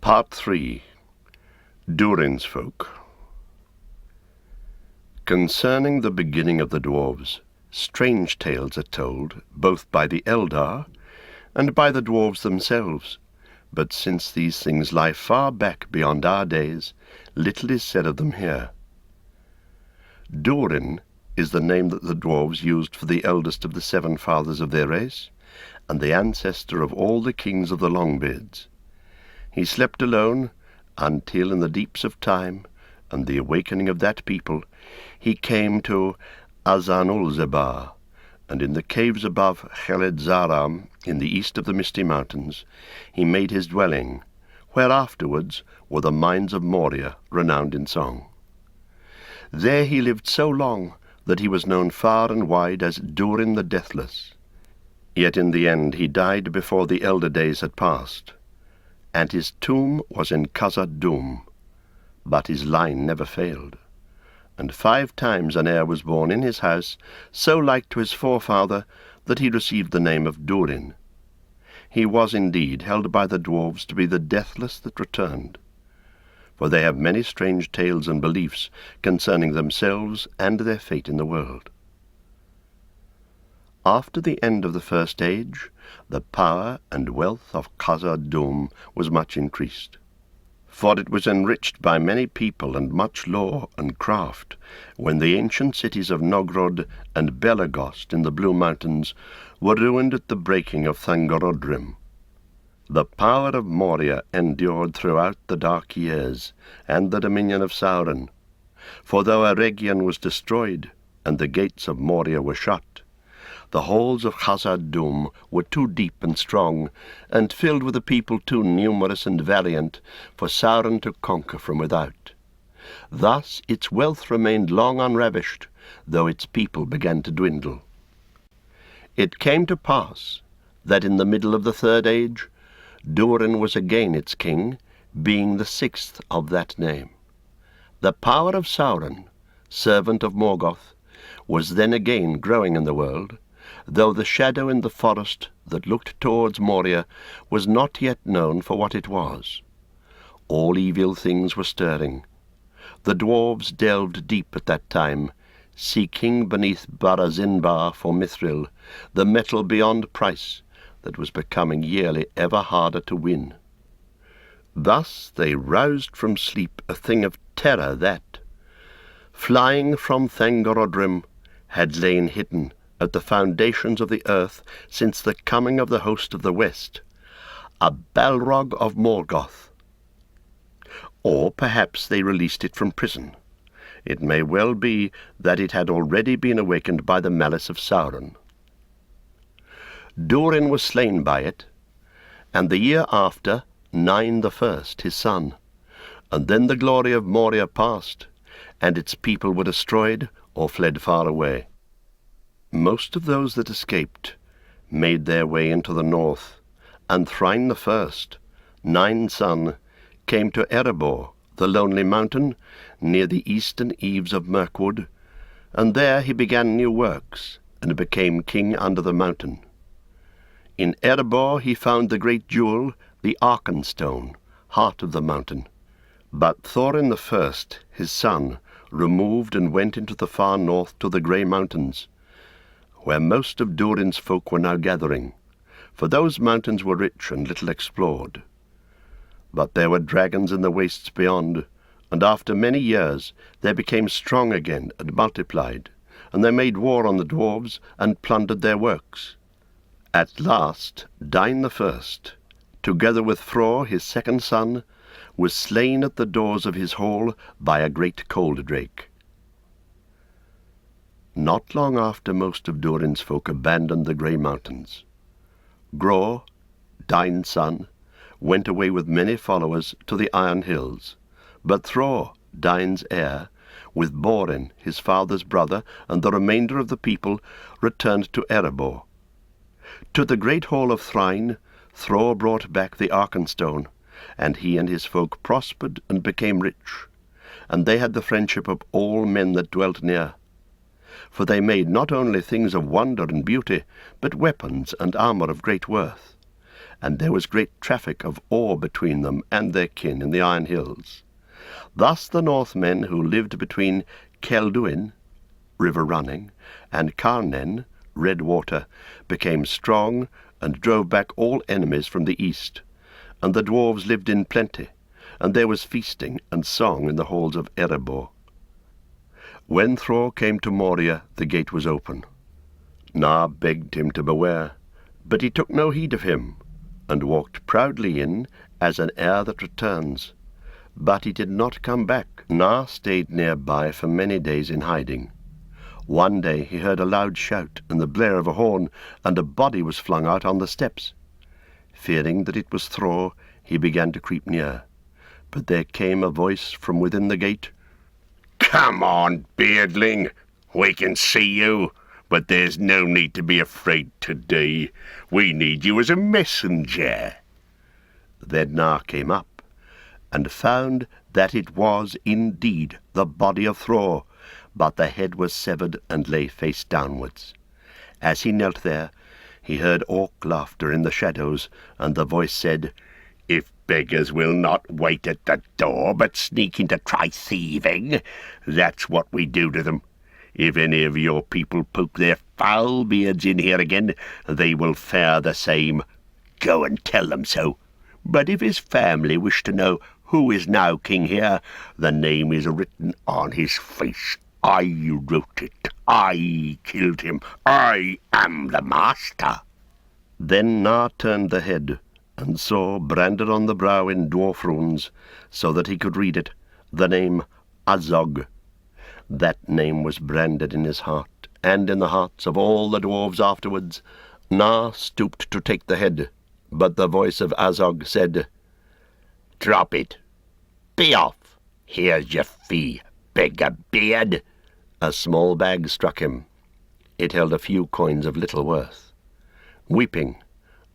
Part 3. Durin's Folk. Concerning the beginning of the dwarves, strange tales are told, both by the Eldar and by the dwarves themselves, but since these things lie far back beyond our days, little is said of them here. Durin is the name that the dwarves used for the eldest of the 7 fathers of their race, and the ancestor of all the kings of the Longbeards. He slept alone until in the deeps of time and the awakening of that people he came to Azanulzebar, and in the caves above Kheled-Zaram, in the east of the Misty Mountains, he made his dwelling, where afterwards were the mines of Moria, renowned in song. There he lived so long that he was known far and wide as Durin the Deathless. Yet in the end he died before the elder days had passed, and his tomb was in Khazad-dûm, but his line never failed. And 5 times an heir was born in his house, so like to his forefather that he received the name of Durin. He was indeed held by the dwarves to be the deathless that returned, for they have many strange tales and beliefs concerning themselves and their fate in the world. After the end of the First Age, the power and wealth of Khazad-dûm was much increased, for it was enriched by many people and much lore and craft, when the ancient cities of Nogrod and Belagost in the Blue Mountains were ruined at the breaking of Thangorodrim. The power of Moria endured throughout the dark years and the dominion of Sauron, for though Eregion was destroyed and the gates of Moria were shut, the halls of Khazad-dûm were too deep and strong, and filled with a people too numerous and valiant for Sauron to conquer from without. Thus its wealth remained long unravished, though its people began to dwindle. It came to pass that in the middle of the Third Age, Durin was again its king, being the 6th of that name. The power of Sauron, servant of Morgoth, was then again growing in the world, though the shadow in the forest that looked towards Moria was not yet known for what it was. All evil things were stirring. The dwarves delved deep at that time, seeking beneath Barazinbar for mithril, the metal beyond price that was becoming yearly ever harder to win. Thus they roused from sleep a thing of terror that, flying from Thangorodrim, had lain hidden at the foundations of the earth since the coming of the host of the West, a Balrog of Morgoth. Or perhaps they released it from prison. It may well be that it had already been awakened by the malice of Sauron. Durin was slain by it, and the year after, Nine the First, his son, and then the glory of Moria passed, and its people were destroyed or fled far away. Most of those that escaped made their way into the north, and Thrain the First, Nine's son, came to Erebor, the lonely mountain, near the eastern eaves of Mirkwood, and there he began new works, and became king under the mountain. In Erebor he found the great jewel, the Arkenstone, heart of the mountain. But Thorin the First, his son, removed and went into the far north to the Grey Mountains, where most of Durin's folk were now gathering, for those mountains were rich and little explored. But there were dragons in the wastes beyond, and after many years they became strong again and multiplied, and they made war on the dwarves and plundered their works. At last Dain the First, together with Fror his 2nd son, was slain at the doors of his hall by a great cold drake. Not long after most of Durin's folk abandoned the Grey Mountains. Gror, Dain's son, went away with many followers to the Iron Hills, but Thror, Dain's heir, with Borin, his father's brother, and the remainder of the people, returned to Erebor. To the great hall of Thrain, Thror brought back the Arkenstone, and he and his folk prospered and became rich, and they had the friendship of all men that dwelt near. For they made not only things of wonder and beauty, but weapons and armour of great worth. and there was great traffic of ore between them and their kin in the Iron Hills. Thus the Northmen who lived between Durin, river running, and Carnen, red water, became strong and drove back all enemies from the east, and the dwarves lived in plenty, and there was feasting and song in the halls of Erebor. When Thror came to Moria, the gate was open. Na begged him to beware, but he took no heed of him, and walked proudly in as an heir that returns. But he did not come back. Na stayed nearby for many days in hiding. One day he heard a loud shout and the blare of a horn, and a body was flung out on the steps. Fearing that it was Thror, he began to creep near. But there came a voice from within the gate. "Come on, beardling, we can see you, but there's no need to be afraid today. We need you as a messenger." Then Na came up, and found that it was indeed the body of Thror, but the head was severed and lay face downwards. As he knelt there, he heard orc laughter in the shadows, and the voice said, "If beggars will not wait at the door, but sneak in to try thieving, that's what we do to them. If any of your people poke their foul beards in here again, they will fare the same. Go and tell them so. But if his family wish to know who is now king here, the name is written on his face. I wrote it. I killed him. I am the master." Then Na turned the head, and saw, branded on the brow in dwarf runes, so that he could read it, the name Azog. That name was branded in his heart, and in the hearts of all the dwarves afterwards. Na stooped to take the head, but the voice of Azog said, "Drop it. Be off. Here's your fee, beggar beard." A small bag struck him. It held a few coins of little worth. Weeping,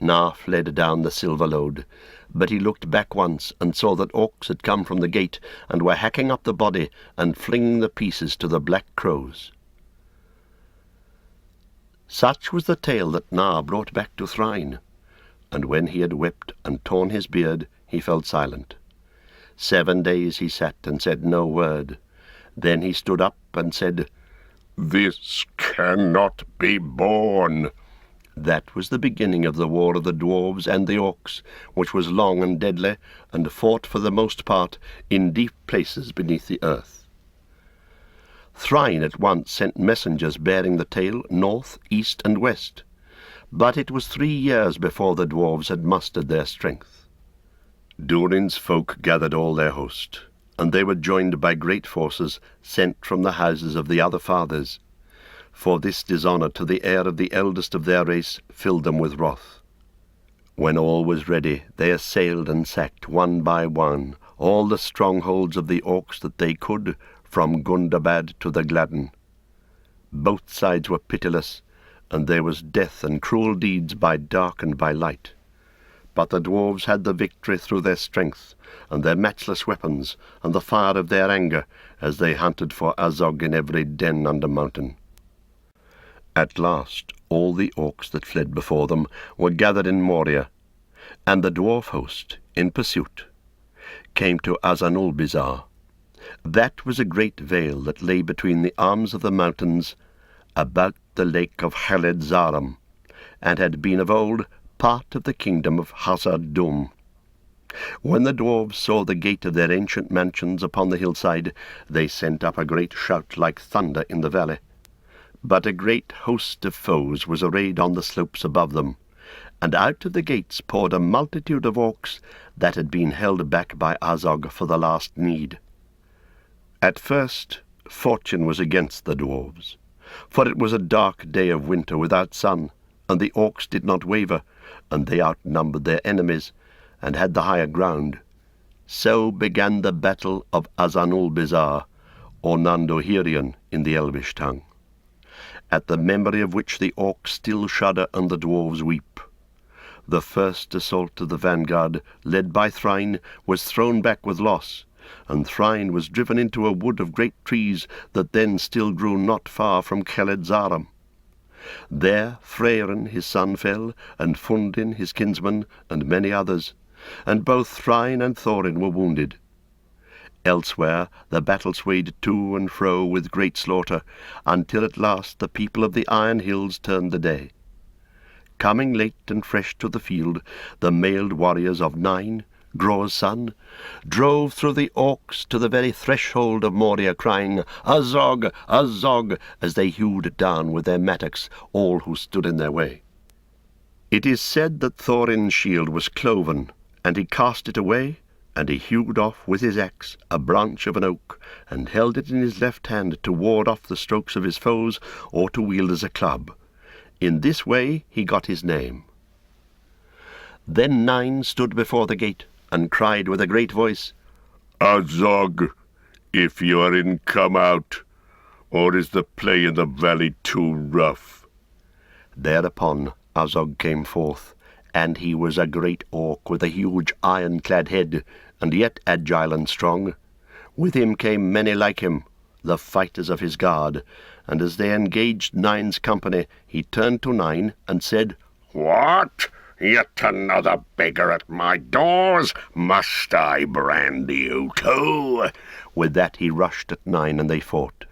Na fled down the silver load, but he looked back once and saw that orcs had come from the gate and were hacking up the body and flinging the pieces to the black crows. Such was the tale that Na brought back to Thrain, and when he had wept and torn his beard, he fell silent. 7 days he sat and said no word. Then he stood up and said, "This cannot be borne." That was the beginning of the war of the dwarves and the orcs, which was long and deadly, and fought for the most part in deep places beneath the earth. Thrain at once sent messengers bearing the tale north, east, and west, but it was 3 years before the dwarves had mustered their strength. Durin's folk gathered all their host, and they were joined by great forces sent from the houses of the other fathers, for this dishonour to the heir of the eldest of their race filled them with wrath. When all was ready, they assailed and sacked one by one all the strongholds of the orcs that they could, from Gundabad to the Gladden. Both sides were pitiless, and there was death and cruel deeds by dark and by light. But the dwarves had the victory through their strength, and their matchless weapons, and the fire of their anger, as they hunted for Azog in every den under mountain. At last all the orcs that fled before them were gathered in Moria, and the dwarf host, in pursuit, came to Azanulbizar. That was a great vale that lay between the arms of the mountains about the lake of Khaled Zaram, and had been of old part of the kingdom of Khazad-dûm. When the dwarves saw the gate of their ancient mansions upon the hillside, they sent up a great shout like thunder in the valley. But a great host of foes was arrayed on the slopes above them, and out of the gates poured a multitude of orcs that had been held back by Azog for the last need. At first fortune was against the dwarves, for it was a dark day of winter without sun, and the orcs did not waver, and they outnumbered their enemies, and had the higher ground. So began the battle of Azanulbizar, or Nandohirion in the Elvish tongue, at the memory of which the orcs still shudder and the dwarves weep. The first assault of the vanguard, led by Thrain, was thrown back with loss, and Thrain was driven into a wood of great trees that then still grew not far from Khaled Zaram. There Freyren his son fell, and Fundin his kinsman, and many others, and both Thrain and Thorin were wounded. Elsewhere the battle swayed to and fro with great slaughter, until at last the people of the Iron Hills turned the day. Coming late and fresh to the field, the mailed warriors of Nine, Groa's son, drove through the orcs to the very threshold of Moria, crying, "Azog! Azog!" as they hewed down with their mattocks all who stood in their way. It is said that Thorin's shield was cloven, and he cast it away, and he hewed off with his axe a branch of an oak, and held it in his left hand to ward off the strokes of his foes, or to wield as a club. In this way he got his name. Then Nine stood before the gate, and cried with a great voice, "Azog, if you are in, come out, or is the play in the valley too rough?" Thereupon Azog came forth, and he was a great orc with a huge iron-clad head, and yet agile and strong. With him came many like him, the fighters of his guard, and as they engaged Nine's company, he turned to Nine and said, "What? Yet another beggar at my doors? Must I brand you too?" With that he rushed at Nine, and they fought.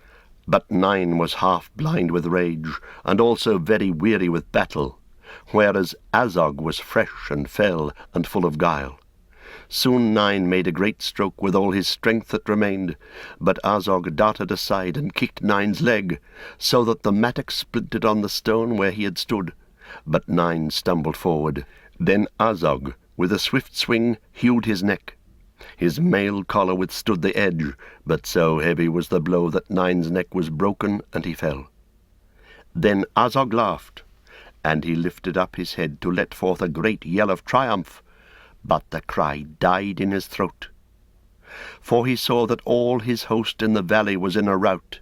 But Nine was half blind with rage, and also very weary with battle, whereas Azog was fresh and fell and full of guile. Soon Nine made a great stroke with all his strength that remained, but Azog darted aside and kicked Nine's leg, so that the mattock splintered on the stone where he had stood. But Nine stumbled forward. Then Azog, with a swift swing, hewed his neck. His mail collar withstood the edge, but so heavy was the blow that Nine's neck was broken, and he fell. Then Azog laughed, and he lifted up his head to let forth a great yell of triumph, but the cry died in his throat. For he saw that all his host in the valley was in a rout,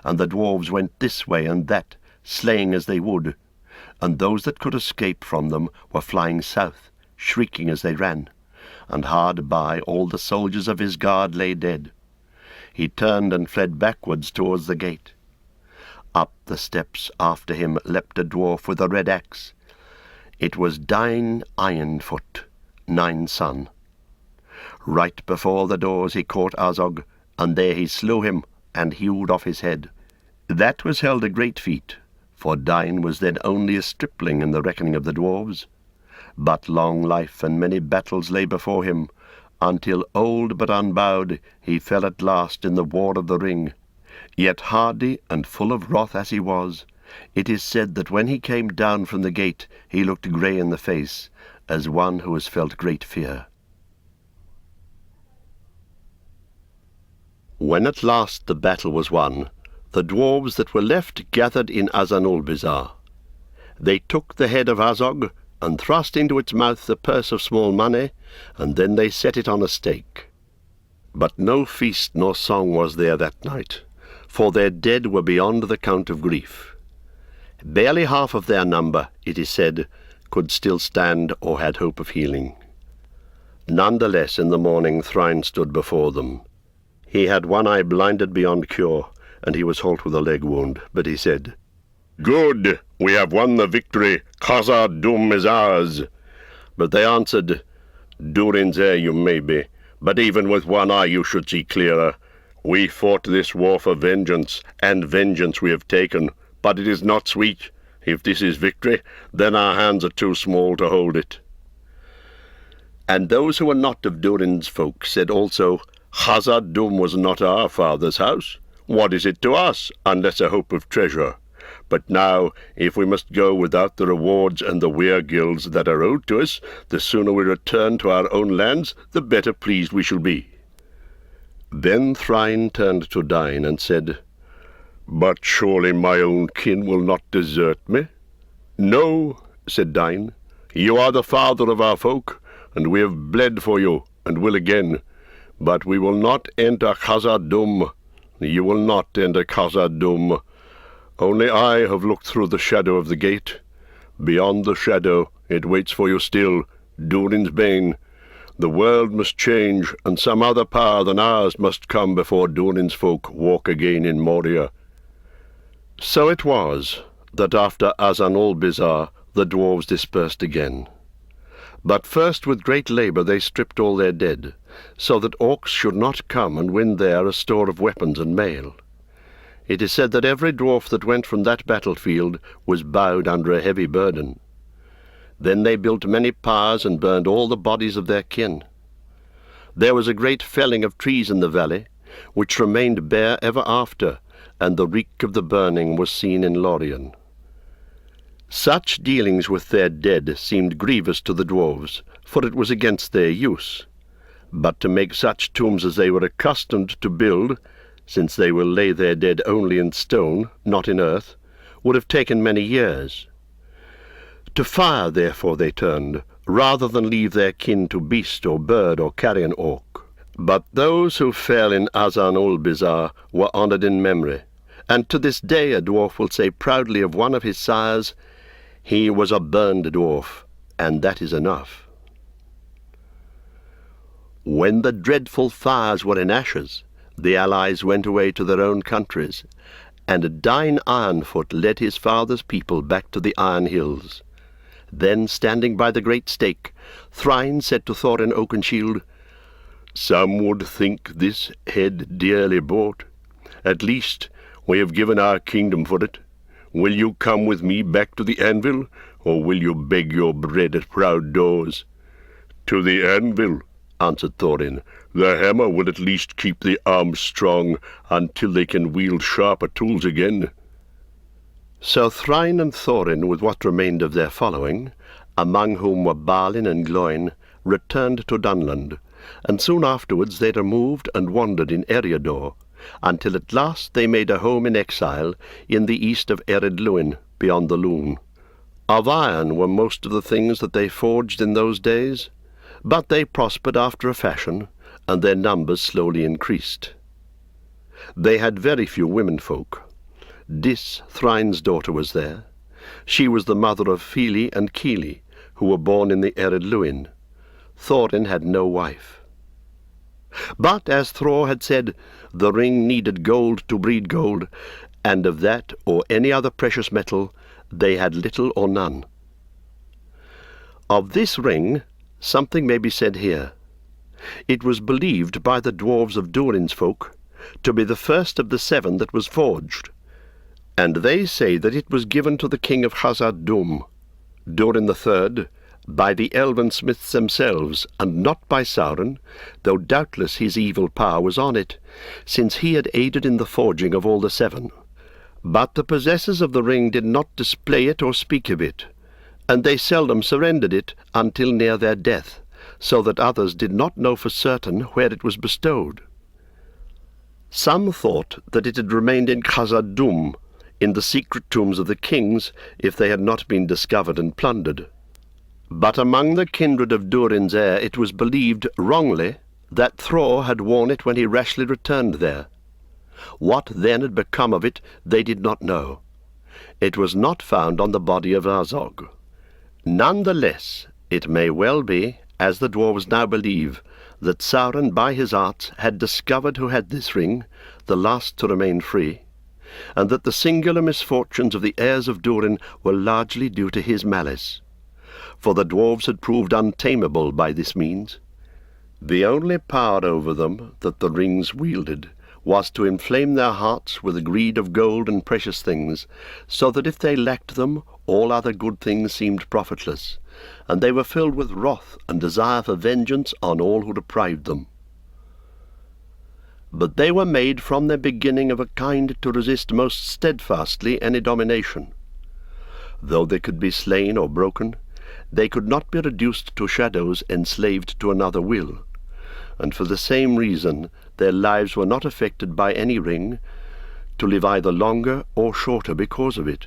and the dwarves went this way and that, slaying as they would, and those that could escape from them were flying south, shrieking as they ran, and hard by all the soldiers of his guard lay dead. He turned and fled backwards towards the gate. Up the steps after him leapt a dwarf with a red axe. It was Dine Ironfoot, Nine's son. Right before the doors he caught Azog, and there he slew him, and hewed off his head. That was held a great feat, for Dine was then only a stripling in the reckoning of the dwarves. But long life and many battles lay before him, until old but unbowed he fell at last in the war of the ring. Yet hardy and full of wrath as he was, it is said that when he came down from the gate he looked grey in the face, as one who has felt great fear. When at last the battle was won, the dwarves that were left gathered in Azanulbizar. They took the head of Azog, and thrust into its mouth a purse of small money, and then they set it on a stake. But no feast nor song was there that night, for their dead were beyond the count of grief. Barely half of their number, it is said, could still stand or had hope of healing. None the less in the morning Thrain stood before them. He had one eye blinded beyond cure, and he was halt with a leg wound, but he said, "Good, we have won the victory. Khazad-dûm is ours." But they answered, "Durin's heir you may be, but even with one eye you should see clearer. We fought this war for vengeance, and vengeance we have taken, but it is not sweet. If this is victory, then our hands are too small to hold it." And those who were not of Durin's folk said also, "Khazad-dûm was not our father's house. What is it to us, unless a hope of treasure? But now, if we must go without the rewards and the weir-gilds that are owed to us, the sooner we return to our own lands, the better pleased we shall be." Then Thrain turned to Dine and said, "But surely my own kin will not desert me?" "No," said Dine, "you are the father of our folk, and we have bled for you, and will again. But we will not enter Khazad-dûm. You will not enter Khazad-dûm. Only I have looked through the shadow of the gate. Beyond the shadow it waits for you still, Durin's bane. The world must change, and some other power than ours must come before Durin's folk walk again in Moria." So it was, that after Azan-ol-Bizar the dwarves dispersed again. But first with great labour they stripped all their dead, so that orcs should not come and win there a store of weapons and mail. It is said that every dwarf that went from that battlefield was bowed under a heavy burden. Then they built many pyres and burned all the bodies of their kin. There was a great felling of trees in the valley, which remained bare ever after, and the reek of the burning was seen in Lorien. Such dealings with their dead seemed grievous to the dwarves, for it was against their use. But to make such tombs as they were accustomed to build, since they will lay their dead only in stone, not in earth, would have taken many years. To fire, therefore, they turned, rather than leave their kin to beast or bird or carrion orc. But those who fell in Azan-ol-Bizar were honoured in memory, and to this day a dwarf will say proudly of one of his sires, "He was a burned dwarf, and that is enough." When the dreadful fires were in ashes, the allies went away to their own countries, and Dain Ironfoot led his father's people back to the Iron Hills. Then, standing by the great stake, Thrain said to Thorin Oakenshield, "Some would think this head dearly bought. At least we have given our kingdom for it. Will you come with me back to the anvil, or will you beg your bread at proud doors?" "To the anvil," answered Thorin. "The hammer will at least keep the arms strong until they can wield sharper tools again." So Thrain and Thorin, with what remained of their following, among whom were Balin and Gloin, returned to Dunland, and soon afterwards they removed and wandered in Eriador, until at last they made a home in exile in the east of Ered Luin, beyond the Lune. Of iron were most of the things that they forged in those days, but they prospered after a fashion, and their numbers slowly increased. They had very few womenfolk. Dis, Thrain's daughter, was there. She was the mother of Fili and Kili, who were born in the Ered Luin. Thorin had no wife. But, as Thror had said, the ring needed gold to breed gold, and of that or any other precious metal they had little or none. Of this ring something may be said here. It was believed by the dwarves of Durin's folk to be the first of the 7 that was forged, and they say that it was given to the king of Khazad-dûm, Durin III, by the elven smiths themselves, and not by Sauron, though doubtless his evil power was on it, since he had aided in the forging of all the 7. But the possessors of the ring did not display it or speak of it, and they seldom surrendered it until near their death, so that others did not know for certain where it was bestowed. Some thought that it had remained in Khazad-dûm, in the secret tombs of the kings, if they had not been discovered and plundered. But among the kindred of Durin's heir it was believed, wrongly, that Thror had worn it when he rashly returned there. What then had become of it they did not know. It was not found on the body of Azog. None the less, it may well be, as the dwarves now believe, that Sauron by his arts had discovered who had this ring, the last to remain free, and that the singular misfortunes of the heirs of Durin were largely due to his malice. For the dwarves had proved untamable by this means. The only power over them that the rings wielded was to inflame their hearts with the greed of gold and precious things, so that if they lacked them, all other good things seemed profitless, and they were filled with wrath and desire for vengeance on all who deprived them. But they were made from their beginning of a kind to resist most steadfastly any domination. Though they could be slain or broken, they could not be reduced to shadows enslaved to another will, and for the same reason their lives were not affected by any ring, to live either longer or shorter because of it.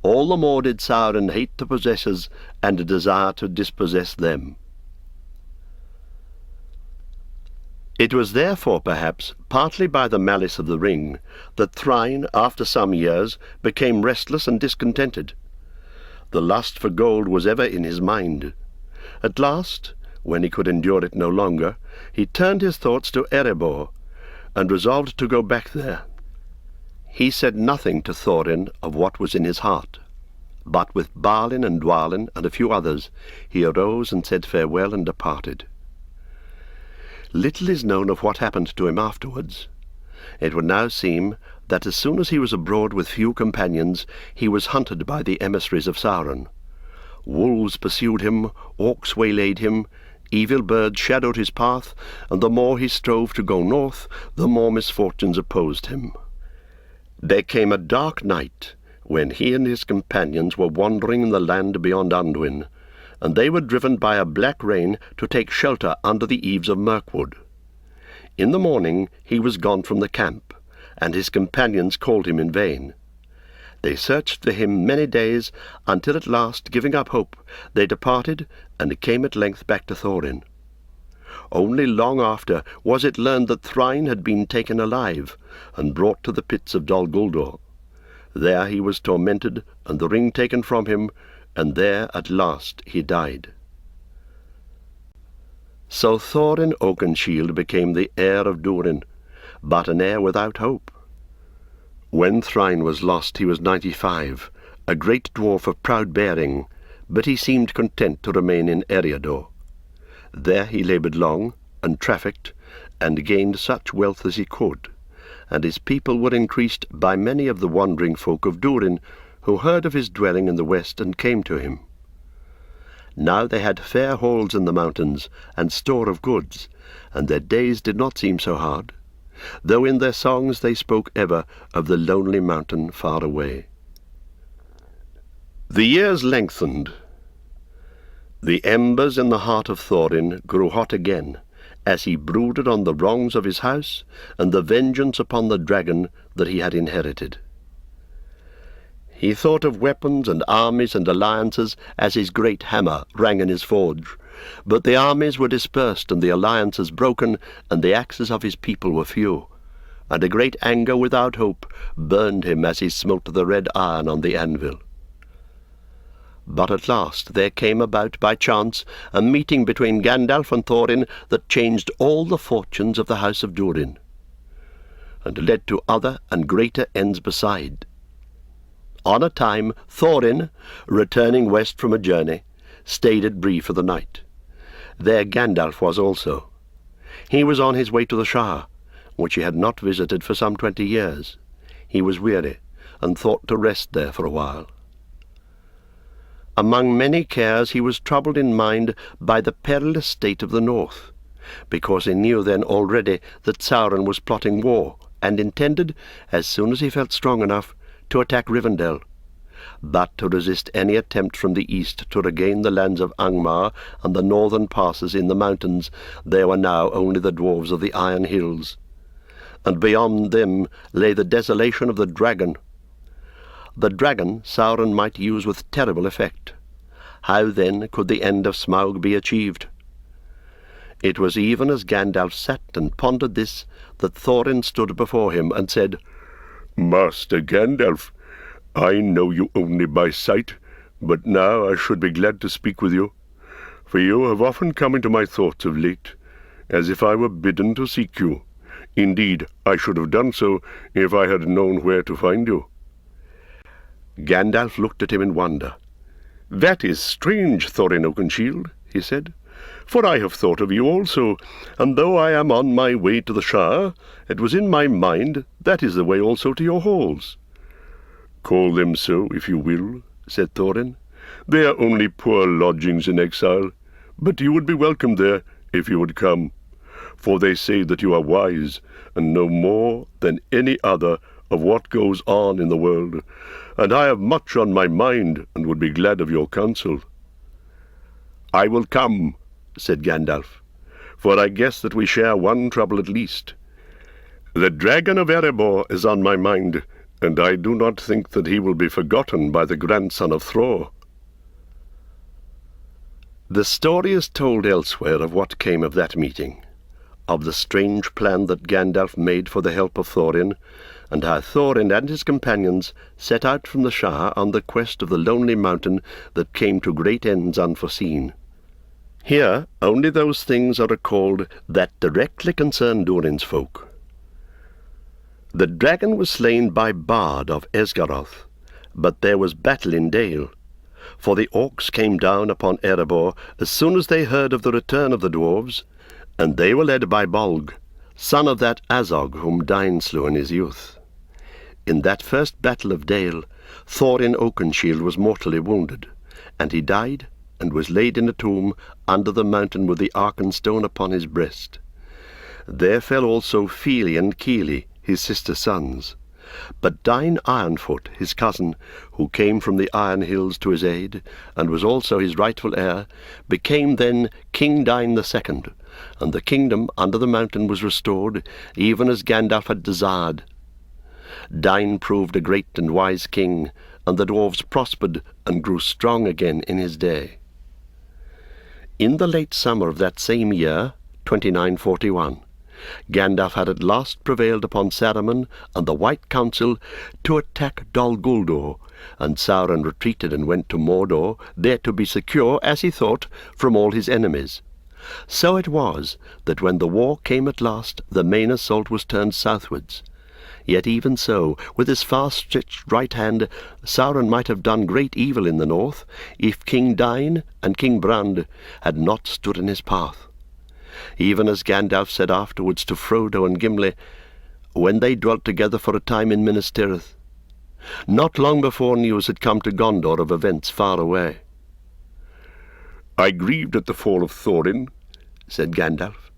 All the more did Sauron hate the possessors and desire to dispossess them. It was therefore, perhaps, partly by the malice of the ring, that Thrain, after some years, became restless and discontented. The lust for gold was ever in his mind. At last, when he could endure it no longer, he turned his thoughts to Erebor, and resolved to go back there. He said nothing to Thorin of what was in his heart, but with Balin and Dwalin and a few others he arose and said farewell and departed. Little is known of what happened to him afterwards. It would now seem that as soon as he was abroad with few companions, he was hunted by the emissaries of Sauron. Wolves pursued him, orcs waylaid him, evil birds shadowed his path, and the more he strove to go north, the more misfortunes opposed him. There came a dark night, when he and his companions were wandering in the land beyond Anduin, and they were driven by a black rain to take shelter under the eaves of Mirkwood. In the morning he was gone from the camp, and his companions called him in vain. They searched for him many days, until at last, giving up hope, they departed, and came at length back to Thorin. Only long after was it learned that Thrain had been taken alive, and brought to the pits of Dol Guldur. There he was tormented, and the ring taken from him, and there at last he died. So Thorin Oakenshield became the heir of Durin, but an heir without hope. When Thrain was lost he was 95, a great dwarf of proud bearing, but he seemed content to remain in Eriador. There he laboured long, and trafficked, and gained such wealth as he could, and his people were increased by many of the wandering folk of Durin, who heard of his dwelling in the west and came to him. Now they had fair halls in the mountains, and store of goods, and their days did not seem so hard, though in their songs they spoke ever of the lonely mountain far away. The years lengthened. The embers in the heart of Thorin grew hot again, as he brooded on the wrongs of his house and the vengeance upon the dragon that he had inherited. He thought of weapons and armies and alliances as his great hammer rang in his forge, but the armies were dispersed and the alliances broken, and the axes of his people were few, and a great anger without hope burned him as he smote the red iron on the anvil. But at last there came about by chance a meeting between Gandalf and Thorin that changed all the fortunes of the house of Durin, and led to other and greater ends beside. On a time Thorin, returning west from a journey, stayed at Bree for the night. There Gandalf was also. He was on his way to the Shire, which he had not visited for some 20 years. He was weary, and thought to rest there for a while. Among many cares he was troubled in mind by the perilous state of the north, because he knew then already that Sauron was plotting war, and intended, as soon as he felt strong enough, to attack Rivendell, but to resist any attempt from the east to regain the lands of Angmar and the northern passes in the mountains. There were now only the dwarves of the Iron Hills, and beyond them lay the desolation of the dragon. The dragon Sauron might use with terrible effect. How then could the end of Smaug be achieved? It was even as Gandalf sat and pondered this that Thorin stood before him and said, "Master Gandalf, I know you only by sight, but now I should be glad to speak with you, for you have often come into my thoughts of late, as if I were bidden to seek you. Indeed, I should have done so if I had known where to find you." Gandalf looked at him in wonder. "That is strange, Thorin Oakenshield," he said, "for I have thought of you also, and though I am on my way to the Shire, it was in my mind that is the way also to your halls." "Call them so, if you will," said Thorin. "They are only poor lodgings in exile, but you would be welcome there if you would come, for they say that you are wise, and know more than any other of what goes on in the world, and I have much on my mind, and would be glad of your counsel." "I will come," said Gandalf, "for I guess that we share one trouble at least. The dragon of Erebor is on my mind, and I do not think that he will be forgotten by the grandson of Thror." The story is told elsewhere of what came of that meeting, of the strange plan that Gandalf made for the help of Thorin, and how Thorin and his companions set out from the Shire on the quest of the lonely mountain that came to great ends unforeseen. Here only those things are recalled that directly concern Durin's folk. The dragon was slain by Bard of Esgaroth, but there was battle in Dale. For the orcs came down upon Erebor as soon as they heard of the return of the dwarves, and they were led by Bolg, son of that Azog whom Dain slew in his youth. In that first battle of Dale, Thorin Oakenshield was mortally wounded, and he died, and was laid in a tomb under the mountain with the Arkenstone upon his breast. There fell also Fili and Kili, his sister sons. But Dain Ironfoot, his cousin, who came from the Iron Hills to his aid, and was also his rightful heir, became then King Dain II, and the kingdom under the mountain was restored, even as Gandalf had desired. Dain proved a great and wise king, and the dwarves prospered and grew strong again in his day. In the late summer of that same year, 2941, Gandalf had at last prevailed upon Saruman and the White Council to attack Dol Guldur, and Sauron retreated and went to Mordor, there to be secure, as he thought, from all his enemies. So it was that when the war came at last, the main assault was turned southwards. Yet even so, with his far-stretched right hand, Sauron might have done great evil in the north, if King Dain and King Brand had not stood in his path. Even as Gandalf said afterwards to Frodo and Gimli, when they dwelt together for a time in Minas Tirith. Not long before news had come to Gondor of events far away. "I grieved at the fall of Thorin," said Gandalf,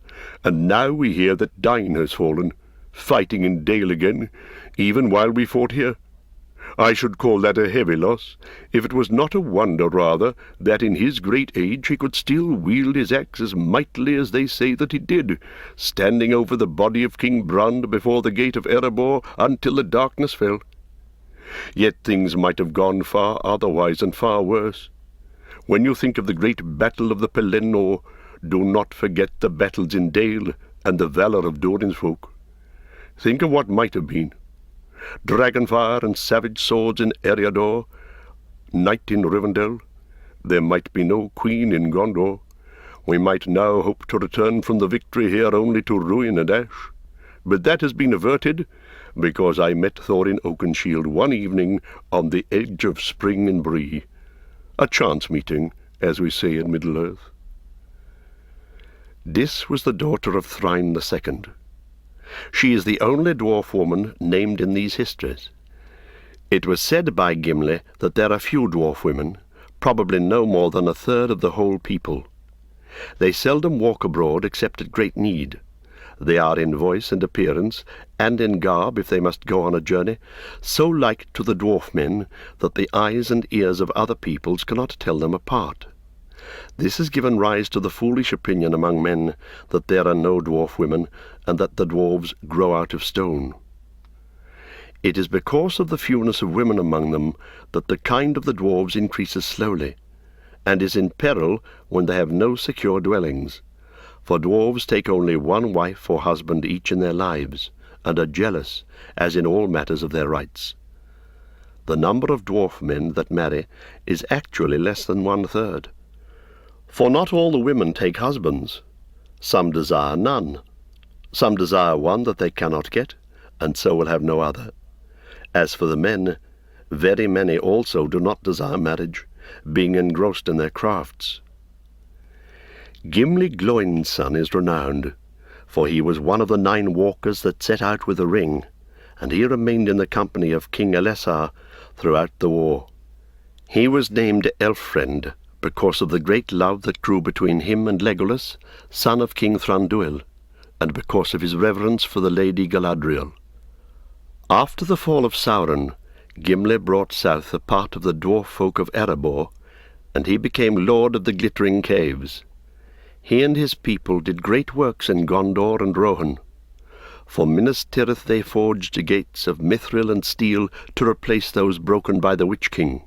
"and now we hear that Dain has fallen, fighting in Dale again, even while we fought here. I should call that a heavy loss, if it was not a wonder, rather, that in his great age he could still wield his axe as mightily as they say that he did, standing over the body of King Brand before the gate of Erebor until the darkness fell. Yet things might have gone far otherwise and far worse. When you think of the great battle of the Pelennor, do not forget the battles in Dale and the valour of Durin's folk. Think of what might have been. Dragonfire and savage swords in Eriador, night in Rivendell. There might be no queen in Gondor. We might now hope to return from the victory here only to ruin and ash. But that has been averted, because I met Thorin Oakenshield one evening on the edge of spring in Bree. A chance meeting, as we say in Middle-earth." This was the daughter of Thrain II. She is the only dwarf woman named in these histories. It was said by Gimli that there are few dwarf women, probably no more than a third of the whole people. They seldom walk abroad except at great need. They are in voice and appearance, and in garb if they must go on a journey, so like to the dwarf men that the eyes and ears of other peoples cannot tell them apart. This has given rise to the foolish opinion among men that there are no dwarf women, and that the dwarves grow out of stone. It is because of the fewness of women among them that the kind of the dwarves increases slowly, and is in peril when they have no secure dwellings. For dwarves take only one wife or husband each in their lives, and are jealous, as in all matters of their rights. The number of dwarf men that marry is actually less than 1/3. For not all the women take husbands. Some desire none. Some desire one that they cannot get, and so will have no other. As for the men, very many also do not desire marriage, being engrossed in their crafts. Gimli Gloin's son is renowned, for he was one of the 9 walkers that set out with the ring, and he remained in the company of King Elessar throughout the war. He was named Elfriend, because of the great love that grew between him and Legolas, son of King Thranduil, and because of his reverence for the Lady Galadriel. After the fall of Sauron, Gimli brought south a part of the dwarf folk of Erebor, and he became lord of the Glittering Caves. He and his people did great works in Gondor and Rohan. For Minas Tirith they forged gates of mithril and steel to replace those broken by the Witch King.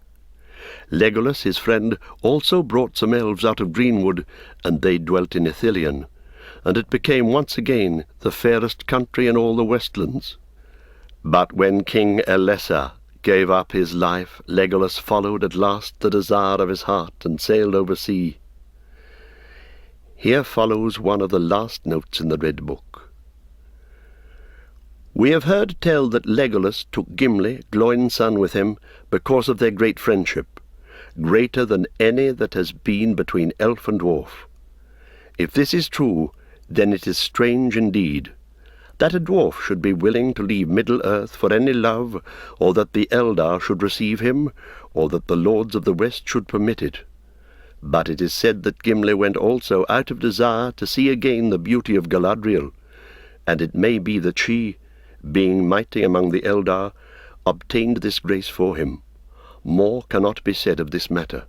Legolas, his friend, also brought some elves out of Greenwood, and they dwelt in Ithilien, and it became once again the fairest country in all the Westlands. But when King Elessar gave up his life, Legolas followed at last the desire of his heart and sailed over sea. Here follows one of the last notes in the Red Book. We have heard tell that Legolas took Gimli, Gloin's son, with him because of their great friendship, greater than any that has been between elf and dwarf. If this is true, then it is strange indeed, that a dwarf should be willing to leave Middle-earth for any love, or that the Eldar should receive him, or that the lords of the West should permit it. But it is said that Gimli went also out of desire to see again the beauty of Galadriel, and it may be that she, being mighty among the Eldar, obtained this grace for him. More cannot be said of this matter.